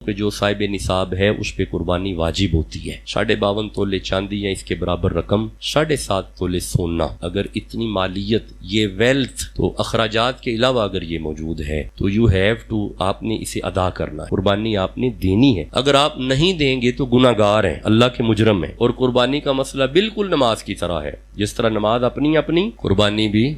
पे जो साहिब निसाब है उस पे कुर्बानी वाजिब होती है। 52.5 तोले चांदी या इसके बराबर रकम, 7.5 तोले सोना। अगर इतनी मालियत, ये वेल्थ, तो अखराजात के अलावा अगर ये मौजूद है तो यू हैव टू, आपने इसे अदा करना है, कुर्बानी आपने देनी है। अगर आप नहीं देंगे तो गुनाहगार हैं, अल्लाह के मुजरम हैं। और कुर्बानी का मसला बिल्कुल नमाज की तरह है, जिस तरह नमाज अपनी अपनी, कुर्बानी भी।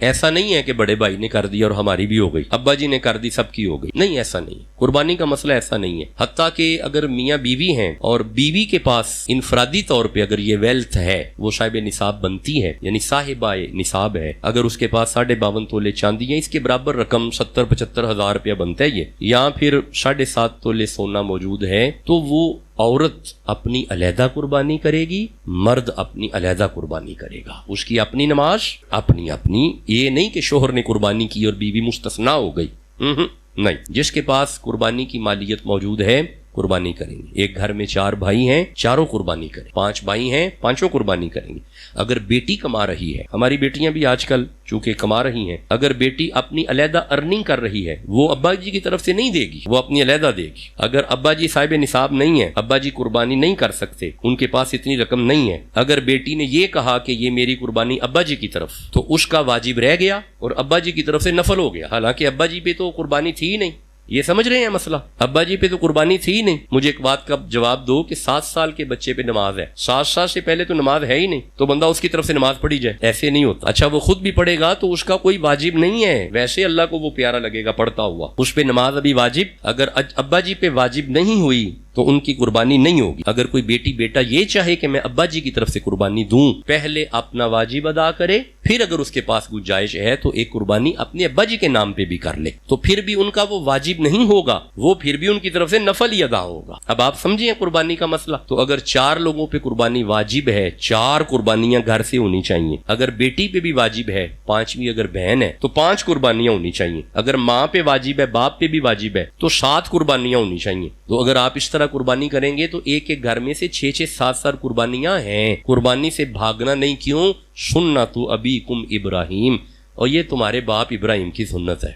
ऐसा नहीं है कि बड़े भाई ने कर दिया और हमारी भी हो गई, अब्बा जी ने कर दी सबकी हो गई, नहीं, ऐसा नहीं। कुर्बानी का मसला ऐसा नहीं है। हत्ता कि अगर मियाँ बीवी हैं और बीवी के पास इनफरादी तौर पे अगर ये वेल्थ है, वो साहिब निसाब बनती है, यानी साहिबाए निसाब है, अगर उसके पास 52.5 तोले चांदी है, इसके बराबर रकम 70-75 हजार रुपया बनता है ये, या फिर 7.5 तोले सोना मौजूद है, तो वो औरत अपनी अलहदा कुर्बानी करेगी, मर्द अपनी अलहदा कुर्बानी करेगा। उसकी अपनी नमाज अपनी अपनी, ये नहीं कि शोहर ने कुर्बानी की और बीवी मुस्तस्ना हो गई, नहीं। जिसके पास कुर्बानी की मालियत मौजूद है कुर्बानी करेंगे। एक घर में 4 भाई हैं, चारों कुर्बानी करें। 5 भाई हैं, 5 कुर्बानी करेंगे। अगर बेटी कमा रही है, हमारी बेटियां भी आजकल चूंकि कमा रही हैं, अगर बेटी अपनी अलहदा अर्निंग कर रही है, वो अब्बा जी की तरफ से नहीं देगी, वो अपनी अलहदा देगी। अगर अब्बा जी साहिब निसाब नहीं है, अब्बा जी कुर्बानी नहीं कर सकते, उनके पास इतनी रकम नहीं है, अगर बेटी ने ये कहा कि ये मेरी कुर्बानी अब्बा जी की तरफ, तो उसका वाजिब रह गया और अब्बा जी की तरफ से नफल हो गया। हालांकि अब्बा जी पे तो कुर्बानी थी ही नहीं। ये समझ रहे हैं मसला? अब्बा जी पे तो कुर्बानी थी ही नहीं। मुझे एक बात का जवाब दो कि 7 साल के बच्चे पे नमाज है, 7 साल से पहले तो नमाज है ही नहीं, तो बंदा उसकी तरफ से नमाज पढ़ी जाए, ऐसे नहीं होता। अच्छा, वो खुद भी पढ़ेगा तो उसका कोई वाजिब नहीं है, वैसे अल्लाह को वो प्यारा लगेगा पढ़ता हुआ, उस पे नमाज अभी वाजिब। अगर अब्बा जी पे वाजिब नहीं हुई तो उनकी कुर्बानी नहीं होगी। अगर कोई बेटी बेटा ये चाहे कि मैं अब्बा जी की तरफ से कुर्बानी दूं, पहले अपना वाजिब अदा करे, फिर अगर उसके पास गुंजाइश है तो एक कुर्बानी अपने अब्बा जी के नाम पे भी कर ले, तो फिर भी उनका वो वाजिब नहीं होगा, वो फिर भी उनकी तरफ से नफल ही अदा होगा। अब आप समझिए कुर्बानी का मसला। तो अगर 4 लोगों पे कुर्बानी वाजिब है, 4 कुर्बानियां घर से होनी चाहिए। अगर बेटी पे भी वाजिब है, 5वीं अगर बहन है तो 5 कुर्बानियां होनी चाहिए। अगर माँ पे वाजिब है, बाप पे भी वाजिब है, तो 7 कुर्बानियां होनी चाहिए। तो अगर आप इस तरह कुर्बानी करेंगे तो एक एक घर में से 6-6, 7-7 कुर्बानियां हैं। कुर्बानी से भागना नहीं, क्यों? सुन्नतु अबीकुम इब्राहिम, और ये तुम्हारे बाप इब्राहिम की सुन्नत है।